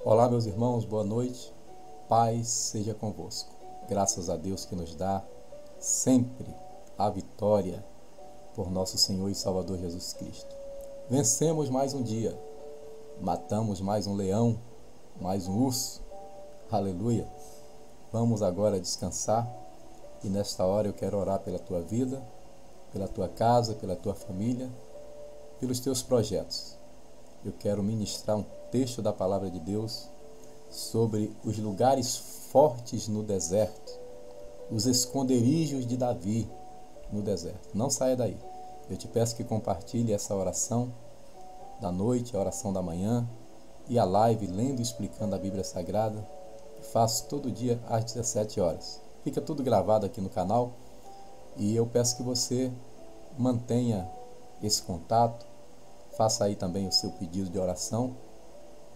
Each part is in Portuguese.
Olá, meus irmãos, boa noite. Paz seja convosco. Graças a Deus que nos dá sempre a vitória por nosso Senhor e Salvador Jesus Cristo. Vencemos mais um dia, matamos mais um leão, mais um urso. Aleluia. Vamos agora descansar e nesta hora eu quero orar pela tua vida, pela tua casa, pela tua família, pelos teus projetos. Eu quero ministrar um texto da palavra de Deus sobre os lugares fortes no deserto, os esconderijos de Davi no deserto. Não saia daí. Eu te peço que compartilhe essa oração da noite, a oração da manhã e a live lendo e explicando a Bíblia Sagrada, que faço todo dia às 17 horas. Fica tudo gravado aqui no canal e eu peço que você mantenha esse contato. Faça aí também o seu pedido de oração.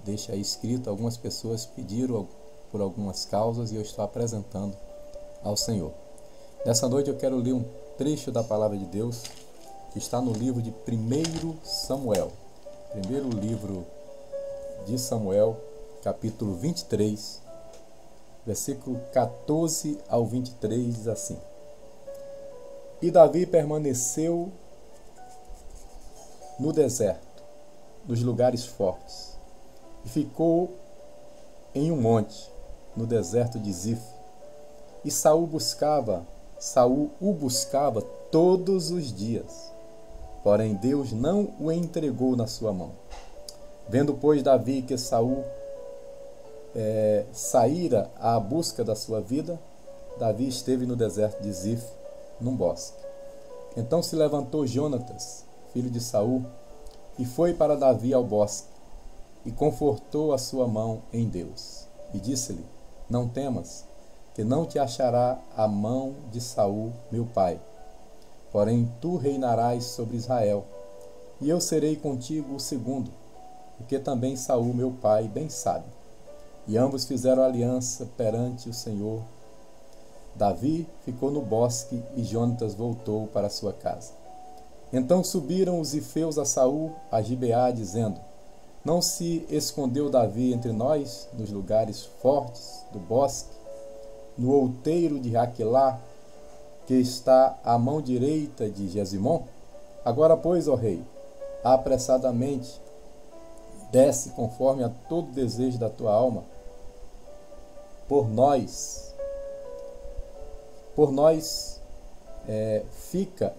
Deixa aí escrito. Algumas pessoas pediram por algumas causas e eu estou apresentando ao Senhor. Nessa noite eu quero ler um trecho da palavra de Deus que está no livro de 1 Samuel. Primeiro livro de Samuel, capítulo 23, versículo 14 ao 23, diz assim: E Davi permaneceu no deserto, nos lugares fortes, e ficou em um monte, no deserto de Zif. E Saul o buscava todos os dias, porém Deus não o entregou na sua mão. Vendo, pois, Davi que Saul saíra à busca da sua vida, Davi esteve no deserto de Zif, num bosque. Então se levantou Jonatas, filho de Saul, e foi para Davi ao bosque, e confortou a sua mão em Deus. E disse-lhe: Não temas, que não te achará a mão de Saul, meu pai. Porém tu reinarás sobre Israel, e eu serei contigo o segundo, porque também Saul, meu pai, bem sabe. E ambos fizeram aliança perante o Senhor. Davi ficou no bosque, e Jonatas voltou para sua casa. Então subiram os zifeus a Saul a Gibeá, dizendo: Não se escondeu Davi entre nós, nos lugares fortes do bosque, no outeiro de Raquelá, que está à mão direita de Gesimon? Agora, pois, ó rei, apressadamente desce conforme a todo desejo da tua alma, por nós fica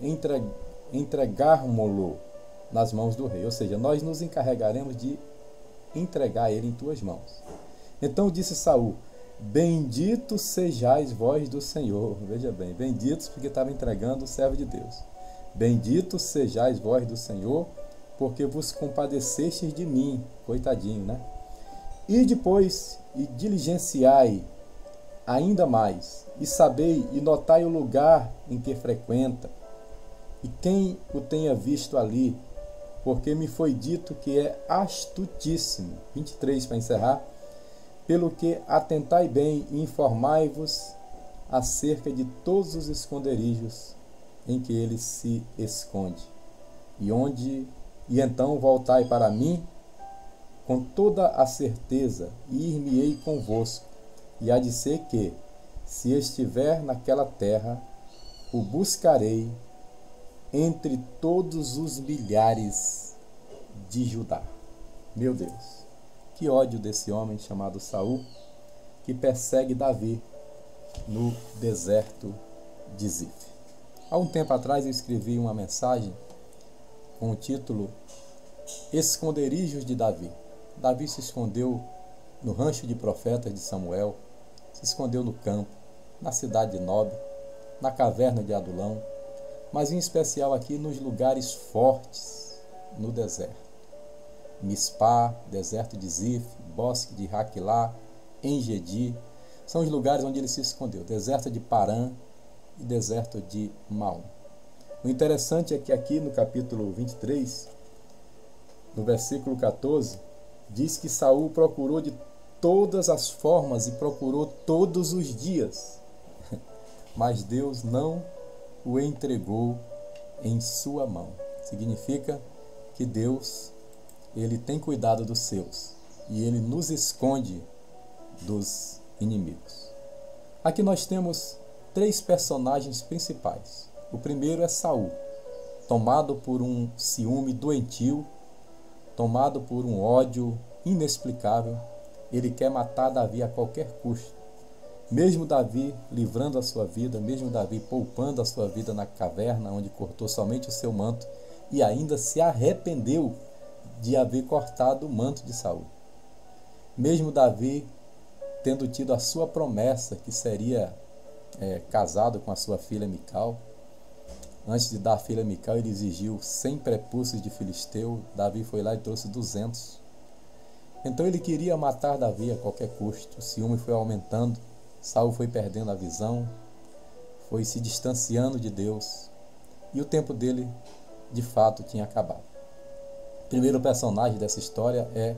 entregarmo-lo nas mãos do rei. Ou seja, nós nos encarregaremos de entregar ele em tuas mãos. Então disse Saul: Bendito sejais vós do Senhor. Veja bem, benditos porque estava entregando o servo de Deus. Bendito sejais vós do Senhor, porque vos compadecestes de mim. Coitadinho, né? E depois, e diligenciai ainda mais, e sabei e notai o lugar em que frequenta, e quem o tenha visto ali, porque me foi dito que é astutíssimo. 23 para encerrar. Pelo que atentai bem e informai-vos acerca de todos os esconderijos em que ele se esconde. E então voltai para mim com toda a certeza, e ir-me-ei convosco. E há de ser que, se estiver naquela terra, o buscarei entre todos os milhares de Judá. Meu Deus, que ódio desse homem chamado Saul, que persegue Davi no deserto de Zif. Há um tempo atrás eu escrevi uma mensagem com o título Esconderijos de Davi. Davi se escondeu no rancho de profetas de Samuel, se escondeu no campo, na cidade de Nob, na caverna de Adulão, mas em especial aqui nos lugares fortes no deserto. Mispá, deserto de Zif, bosque de Raquilá, Engedi, são os lugares onde ele se escondeu. Deserto de Parã e deserto de Maom. O interessante é que aqui no capítulo 23, no versículo 14, diz que Saul procurou de todas as formas e procurou todos os dias, mas Deus não o entregou em sua mão. Significa que Deus, ele tem cuidado dos seus. e ele nos esconde dos inimigos. Aqui nós temos 3 personagens principais. O primeiro é Saul, tomado por um ciúme doentio, tomado por um ódio inexplicável. Ele quer matar Davi a qualquer custo. Mesmo Davi livrando a sua vida, mesmo Davi poupando a sua vida na caverna, onde cortou somente o seu manto, e ainda se arrependeu de haver cortado o manto de Saul. Mesmo Davi tendo tido a sua promessa, que seria casado com a sua filha Mical, antes de dar a filha Mical, ele exigiu 100 prepúcios de filisteu. Davi foi lá e trouxe 200. Então ele queria matar Davi a qualquer custo. O ciúme foi aumentando, Saul foi perdendo a visão, foi se distanciando de Deus, e o tempo dele, de fato, tinha acabado. O primeiro personagem dessa história é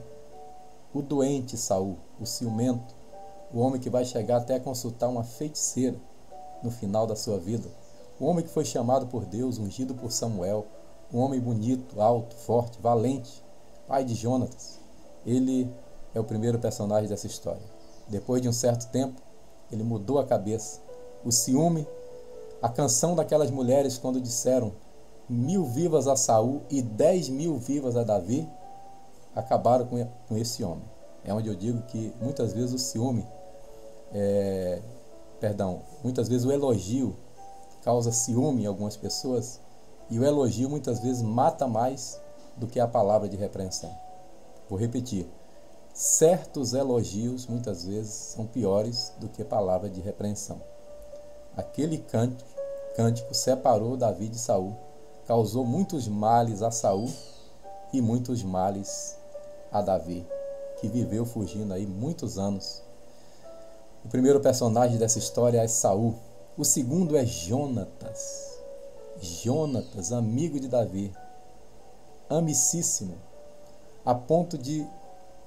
o doente Saul, o ciumento, o homem que vai chegar até a consultar uma feiticeira no final da sua vida. O homem que foi chamado por Deus, ungido por Samuel, um homem bonito, alto, forte, valente, pai de Jonatas. Ele é o primeiro personagem dessa história. Depois de um certo tempo, ele mudou a cabeça. O ciúme, a canção daquelas mulheres quando disseram 1000 vivas a Saul e 10.000 vivas a Davi, acabaram com esse homem. É onde eu digo que muitas vezes o ciúme, muitas vezes o elogio causa ciúme em algumas pessoas, e o elogio muitas vezes mata mais do que a palavra de repreensão. Vou repetir: certos elogios muitas vezes são piores do que palavra de repreensão. Aquele cântico separou Davi de Saul, causou muitos males a Saul e muitos males a Davi, que viveu fugindo aí muitos anos. O primeiro personagem dessa história é Saul. O segundo é Jonatas. Jonatas, amigo de Davi, amicíssimo, a ponto de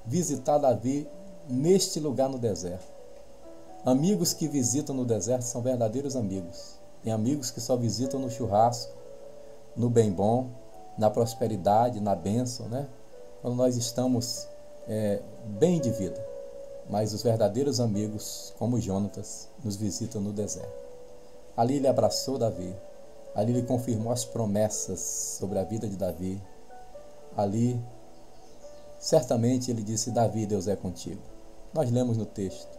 visitar Davi neste lugar no deserto. Amigos que visitam no deserto são verdadeiros amigos. Tem amigos que só visitam no churrasco, no bem bom, na prosperidade, na bênção, né? Quando nós estamos bem de vida. Mas os verdadeiros amigos, como Jonatas, nos visitam no deserto. Ali ele abraçou Davi. Ali ele confirmou as promessas sobre a vida de Davi. Ali, certamente, ele disse: Davi, Deus é contigo. Nós lemos no texto.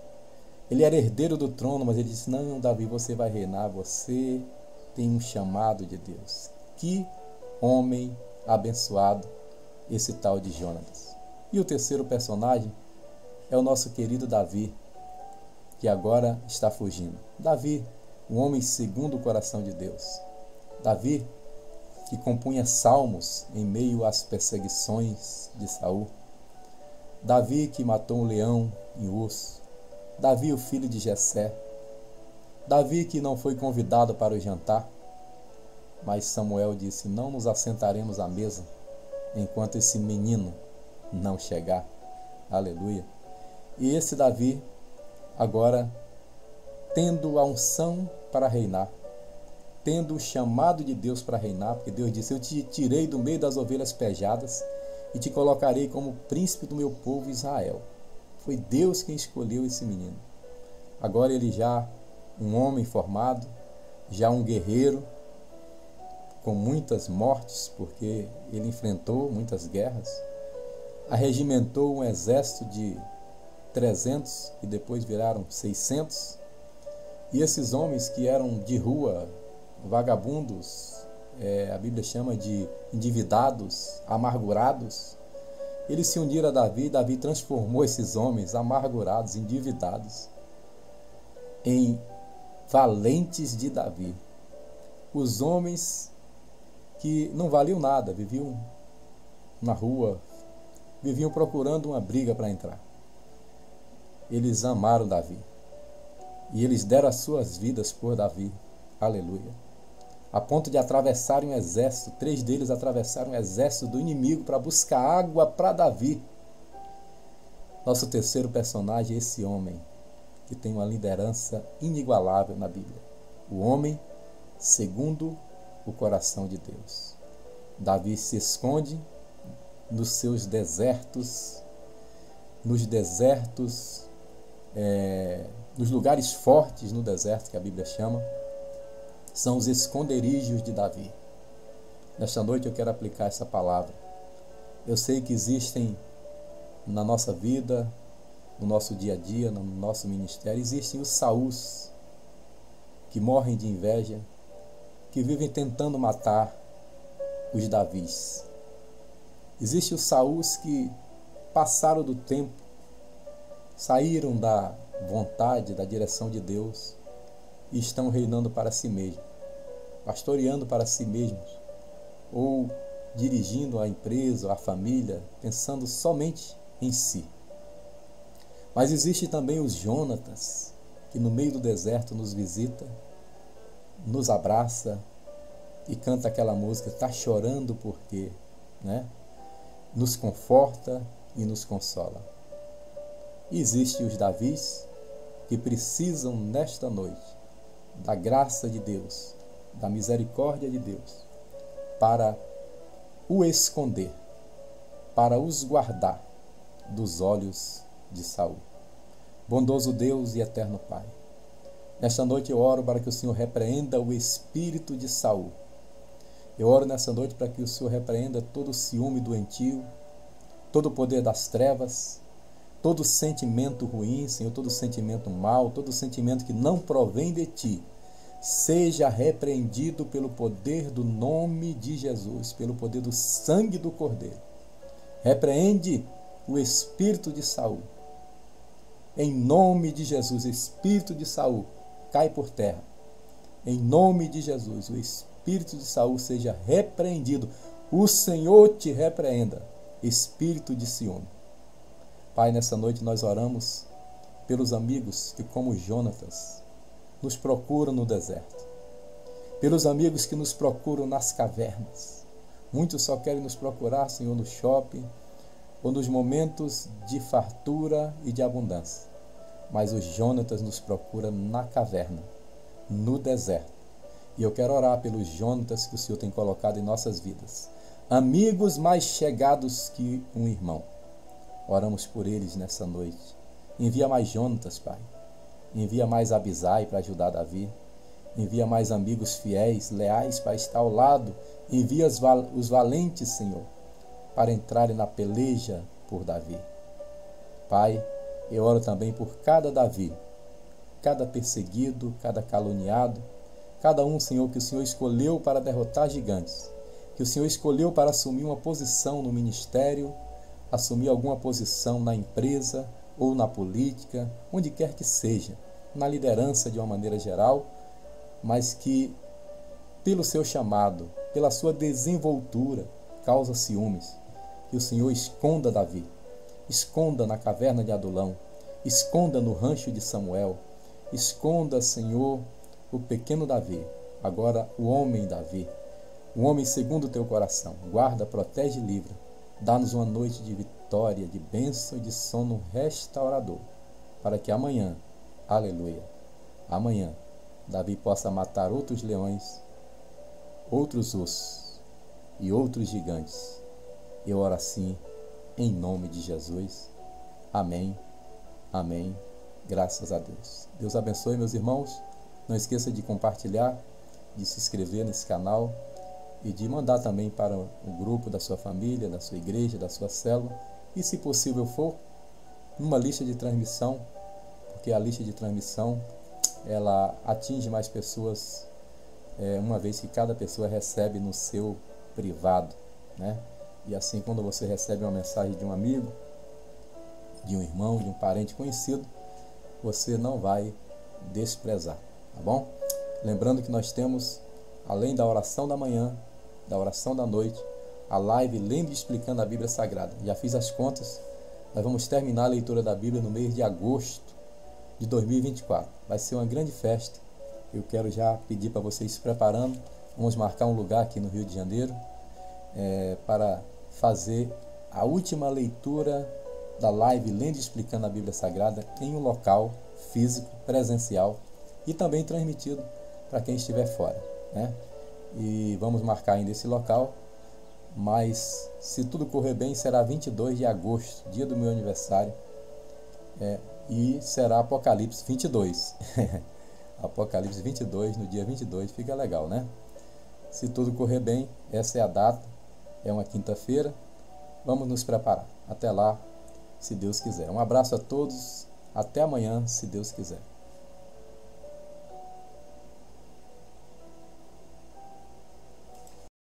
Ele era herdeiro do trono, mas ele disse: não, Davi, você vai reinar, você tem um chamado de Deus. Que homem abençoado esse tal de Jonatas. E o terceiro personagem é o nosso querido Davi, que agora está fugindo. Davi, um homem segundo o coração de Deus. Davi, que compunha salmos em meio às perseguições de Saul. Davi, que matou um leão e um urso. Davi, o filho de Jessé. Davi, que não foi convidado para o jantar, mas Samuel disse: não nos assentaremos à mesa enquanto esse menino não chegar. Aleluia. E esse Davi, agora, tendo a unção para reinar, tendo o chamado de Deus para reinar, porque Deus disse: eu te tirei do meio das ovelhas pejadas e te colocarei como príncipe do meu povo Israel. Foi Deus quem escolheu esse menino. Agora ele já um homem formado, já um guerreiro, com muitas mortes, porque ele enfrentou muitas guerras, arregimentou um exército de 300, que depois viraram 600, e esses homens que eram de rua, vagabundos, a Bíblia chama de endividados, amargurados, eles se uniram a Davi. Davi transformou esses homens amargurados, endividados, em valentes de Davi. Os homens que não valiam nada, viviam na rua, viviam procurando uma briga para entrar. Eles amaram Davi. E eles deram as suas vidas por Davi. Aleluia. A ponto de atravessarem um exército. 3 deles atravessaram o exército do inimigo para buscar água para Davi. Nosso terceiro personagem é esse homem, que tem uma liderança inigualável na Bíblia. O homem segundo o coração de Deus. Davi se esconde nos seus desertos nos desertos, nos lugares fortes no deserto, que a Bíblia chama, são os esconderijos de Davi. Nesta noite eu quero aplicar essa palavra. Eu sei que existem na nossa vida, no nosso dia a dia, no nosso ministério, existem os Saús que morrem de inveja, que vivem tentando matar os Davis. Existem os Saús que passaram do tempo, saíram da vontade, da direção de Deus e estão reinando para si mesmos, pastoreando para si mesmos, ou dirigindo a empresa, a família, pensando somente em si. Mas existe também os Jonatas, que no meio do deserto nos visita, nos abraça e canta aquela música, tá chorando por quê? Né? Nos conforta e nos consola. E existem os Davis que precisam nesta noite da graça de Deus, da misericórdia de Deus, para o esconder, para os guardar dos olhos de Saul. Bondoso Deus e eterno Pai, nesta noite eu oro para que o Senhor repreenda o espírito de Saul. Eu oro nessa noite para que o Senhor repreenda todo o ciúme doentio, todo o poder das trevas, todo sentimento ruim, Senhor, todo sentimento mau, todo sentimento que não provém de Ti, seja repreendido pelo poder do nome de Jesus, pelo poder do sangue do Cordeiro. Repreende o espírito de Saul. Em nome de Jesus, espírito de Saul, cai por terra. Em nome de Jesus, o espírito de Saul seja repreendido. O Senhor te repreenda, espírito de ciúme. Pai, nessa noite nós oramos pelos amigos que, como Jonatas, nos procuram no deserto. Pelos amigos que nos procuram nas cavernas. Muitos só querem nos procurar, Senhor, no shopping ou nos momentos de fartura e de abundância. Mas os Jonatas nos procuram na caverna, no deserto. E eu quero orar pelos Jonatas que o Senhor tem colocado em nossas vidas. Amigos mais chegados que um irmão. Oramos por eles nessa noite. Envia mais Jonatas, Pai. Envia mais Abisai para ajudar Davi. Envia mais amigos fiéis, leais para estar ao lado. Envia os valentes, Senhor, para entrarem na peleja por Davi. Pai, eu oro também por cada Davi, cada perseguido, cada caluniado, cada um, Senhor, que o Senhor escolheu para derrotar gigantes, que o Senhor escolheu para assumir uma posição no ministério, assumir alguma posição na empresa ou na política, onde quer que seja, na liderança de uma maneira geral, mas que, pelo seu chamado, pela sua desenvoltura, causa ciúmes. Que o Senhor esconda Davi, esconda na caverna de Adulão, esconda no rancho de Samuel, esconda, Senhor, o pequeno Davi, agora o homem Davi, o homem segundo o teu coração. Guarda, protege e livra. Dá-nos uma noite de vitória, de bênção e de sono restaurador, para que amanhã, aleluia, amanhã, Davi possa matar outros leões, outros ursos e outros gigantes. Eu oro assim, em nome de Jesus. Amém, amém, graças a Deus. Deus abençoe, meus irmãos. Não esqueça de compartilhar, de se inscrever nesse canal e de mandar também para o grupo da sua família, da sua igreja, da sua célula. E, se possível for, uma lista de transmissão, porque a lista de transmissão ela atinge mais pessoas, uma vez que cada pessoa recebe no seu privado, né? E assim, quando você recebe uma mensagem de um amigo, de um irmão, de um parente conhecido, você não vai desprezar, tá bom? Lembrando que nós temos, além da oração da manhã, da oração da noite, a live lendo e explicando a Bíblia Sagrada. Já fiz as contas, nós vamos terminar a leitura da Bíblia no mês de agosto de 2024. Vai ser uma grande festa. Eu quero já pedir para vocês se preparando. Vamos marcar um lugar aqui no Rio de Janeiro para fazer a última leitura da live lendo e explicando a Bíblia Sagrada em um local físico, presencial e também transmitido para quem estiver fora, né? E vamos marcar ainda esse local, mas se tudo correr bem será 22 de agosto, dia do meu aniversário, E será Apocalipse 22. Apocalipse 22, no dia 22, fica legal, né? Se tudo correr bem, essa é a data, é uma quinta-feira, vamos nos preparar. Até lá, se Deus quiser. Um abraço a todos, até amanhã, se Deus quiser.